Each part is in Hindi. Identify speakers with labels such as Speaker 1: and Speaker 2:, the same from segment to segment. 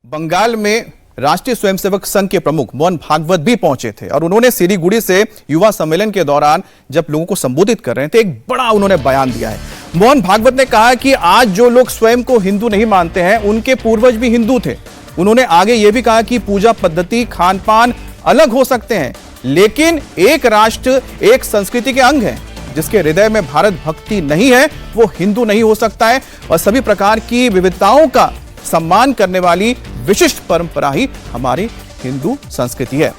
Speaker 1: बंगाल में राष्ट्रीय स्वयंसेवक संघ के प्रमुख मोहन भागवत भी पहुंचे थे और उन्होंने सिलीगुड़ी से युवा सम्मेलन के दौरान जब लोगों को संबोधित कर रहे थे एक बड़ा उन्होंने बयान दिया है। मोहन भागवत ने कहा कि आज जो लोग स्वयं को हिंदू नहीं मानते हैं उनके पूर्वज भी हिंदू थे। उन्होंने आगे यह भी कहा कि पूजा पद्धति खान पान अलग हो सकते हैं लेकिन एक राष्ट्र एक संस्कृति के अंग है। जिसके हृदय में भारत भक्ति नहीं है वो हिंदू नहीं हो सकता है और सभी प्रकार की विविधताओं का सम्मान करने वाली विशिष्ट परंपरा ही हमारी हिंदू संस्कृति है।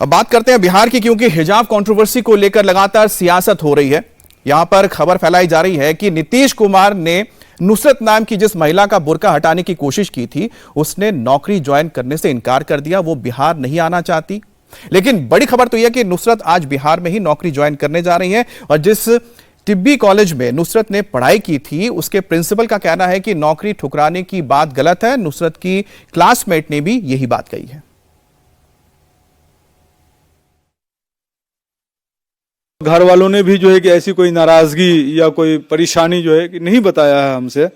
Speaker 1: अब बात करते हैं बिहार की, क्योंकि हिजाब कंट्रोवर्सी को लेकर लगातार सियासत हो रही है। यहां पर खबर फैलाई जा रही है कि नीतीश कुमार ने नुसरत नाम की जिस महिला का बुर्का हटाने की कोशिश की थी उसने नौकरी ज्वाइन करने से इनकार कर दिया। वो बिहार नहीं आना चाहती। लेकिन बड़ी खबर तो यह कि नुसरत आज बिहार में ही नौकरी ज्वाइन करने जा रही है और जिस टिब्बी कॉलेज में नुसरत ने पढ़ाई की थी उसके प्रिंसिपल का कहना है कि नौकरी ठुकराने की बात गलत है। नुसरत की क्लासमेट ने भी यही बात कही है।
Speaker 2: घर वालों ने भी जो है कि ऐसी कोई नाराजगी या कोई परेशानी जो है कि नहीं बताया है हमसे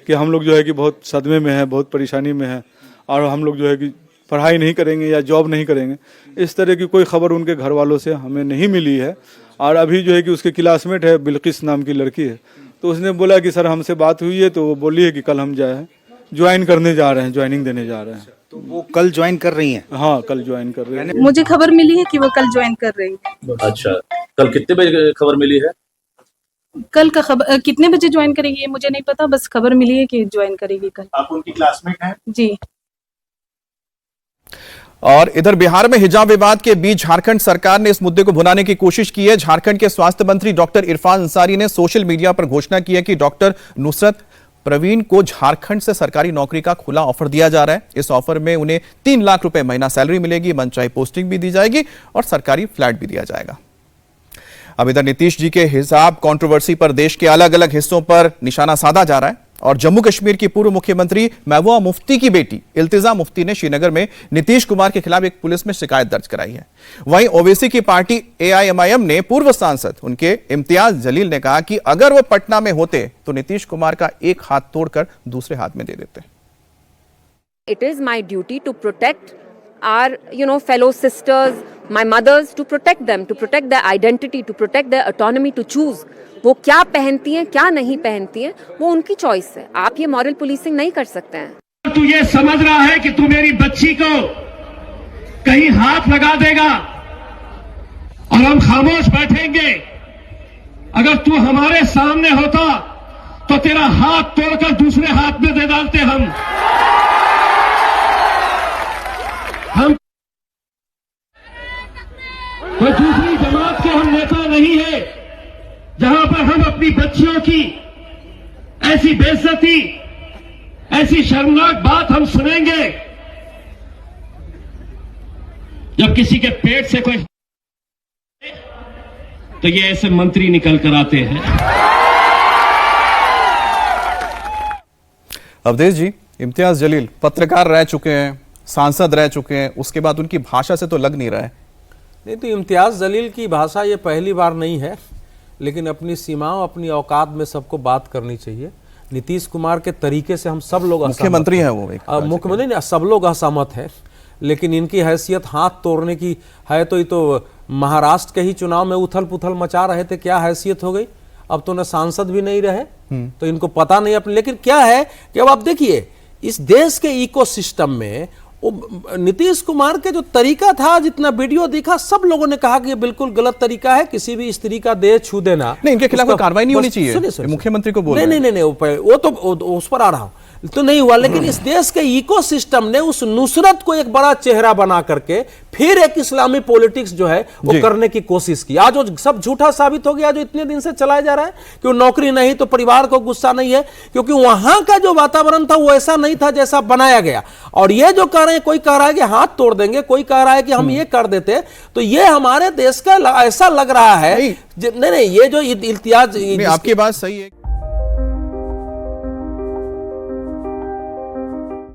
Speaker 2: कि हम लोग जो है कि बहुत सदमे में है, बहुत परेशानी में है और हम लोग जो है कि पढ़ाई नहीं करेंगे या जॉब नहीं करेंगे। इस तरह की कोई खबर उनके घर वालों से हमें नहीं मिली है। और अभी जो है कि उसके क्लासमेट है, बिल्किस नाम की लड़की है, तो उसने बोला कि सर हमसे बात हुई है, तो वो बोली है कि कल हम ज्वाइन करने जा रहे हैं, ज्वाइनिंग देने जा रहे हैं।
Speaker 3: तो वो कल ज्वाइन कर रही हैं?
Speaker 2: हाँ, कल ज्वाइन कर रही हैं।
Speaker 4: मुझे खबर मिली है कि वो कल ज्वाइन कर रही है।
Speaker 5: अच्छा, कल कितने बजे खबर मिली है?
Speaker 4: कल का खबर कितने बजे ज्वाइन करेगी मुझे नहीं पता, बस खबर मिली है कि ज्वाइन करेगी कल।
Speaker 5: आप उनकी क्लासमेट हैं?
Speaker 4: जी।
Speaker 1: और इधर बिहार में हिजाब विवाद के बीच झारखंड सरकार ने इस मुद्दे को भुनाने की कोशिश की है। झारखंड के स्वास्थ्य मंत्री डॉक्टर इरफान अंसारी ने सोशल मीडिया पर घोषणा की है कि डॉक्टर नुसरत प्रवीण को झारखंड से सरकारी नौकरी का खुला ऑफर दिया जा रहा है। इस ऑफर में उन्हें 3 लाख रुपए महीना सैलरी मिलेगी, मनचाही पोस्टिंग भी दी जाएगी और सरकारी फ्लैट भी दिया जाएगा। अब इधर नीतीश जी के हिजाब कंट्रोवर्सी पर देश के अलग अलग हिस्सों पर निशाना साधा जा रहा है और जम्मू कश्मीर की पूर्व मुख्यमंत्री महबूबा मुफ्ती की बेटी इल्तिजा मुफ्ती ने श्रीनगर में नीतीश कुमार के खिलाफ एक पुलिस में शिकायत दर्ज कराई है। वहीं ओवैसी की पार्टी AIMIM ने पूर्व सांसद उनके इम्तियाज जलील ने कहा कि अगर वो पटना में होते तो नीतीश कुमार का एक हाथ तोड़कर दूसरे हाथ में दे देते।
Speaker 6: It is my duty to protect our fellow sisters, my mothers, to protect them, to protect their identity, to protect their autonomy to choose. वो क्या पहनती हैं क्या नहीं पहनती हैं वो उनकी चॉइस है। आप ये मॉरल पुलिसिंग नहीं कर सकते हैं।
Speaker 7: तू ये समझ रहा है कि तू मेरी बच्ची को कहीं हाथ लगा देगा और हम खामोश बैठेंगे? अगर तू हमारे सामने होता तो तेरा हाथ तोड़कर दूसरे हाथ में दे डालते हम कोई दूसरी जमात के हम नेता नहीं है जहां पर हम अपनी बच्चियों की ऐसी बेइज्जती, ऐसी शर्मनाक बात हम सुनेंगे। जब किसी के पेट से कोई तो ये ऐसे मंत्री निकल कर आते हैं।
Speaker 1: अवधेश जी, इम्तियाज जलील पत्रकार रह चुके हैं, सांसद रह चुके हैं, उसके बाद उनकी भाषा से तो लग नहीं रहा है।
Speaker 8: नहीं तो इम्तियाज जलील की भाषा ये पहली बार नहीं है, लेकिन अपनी सीमाओं अपनी औकात में सबको बात करनी चाहिए। नीतीश कुमार के तरीके से हम सब लोग
Speaker 1: मुख्यमंत्री हैं, वो
Speaker 8: मुख्यमंत्री नहीं, सब लोग असहमत हैं, लेकिन इनकी हैसियत हाथ तोड़ने की है। तो ये तो महाराष्ट्र के ही चुनाव में उथल पुथल मचा रहे थे, क्या हैसियत हो गई? अब तो न सांसद भी नहीं रहे तो इनको पता नहीं अपने। लेकिन क्या है कि अब आप देखिए इस देश के इकोसिस्टम में नीतीश कुमार के जो तरीका था, जितना वीडियो दिखा, सब लोगों ने कहा कि ये बिल्कुल गलत तरीका है, किसी भी स्त्री का देह छू देना।
Speaker 1: नहीं, इनके खिलाफ कार्रवाई नहीं होनी चाहिए। मुख्यमंत्री को बोल
Speaker 8: नहीं, वो तो उस पर आ रहा हूं तो नहीं हुआ। लेकिन इस देश के इकोसिस्टम ने उस नुसरत को एक बड़ा चेहरा बना करके फिर एक इस्लामी पॉलिटिक्स जो है वो करने की कोशिश की। आज वो सब झूठा साबित हो गया जो इतने दिन से चलाया जा रहा है कि वो नौकरी नहीं तो परिवार को गुस्सा नहीं है, क्योंकि वहां का जो वातावरण था वो ऐसा नहीं था जैसा बनाया गया। और ये जो कह रहे हैं, कोई कह रहा है कि हाथ तोड़ देंगे, कोई कह रहा है कि हम ये कर देते, तो ये हमारे देश का ऐसा लग रहा है। नहीं, ये जो इल्तियाज,
Speaker 1: आपकी बात सही है।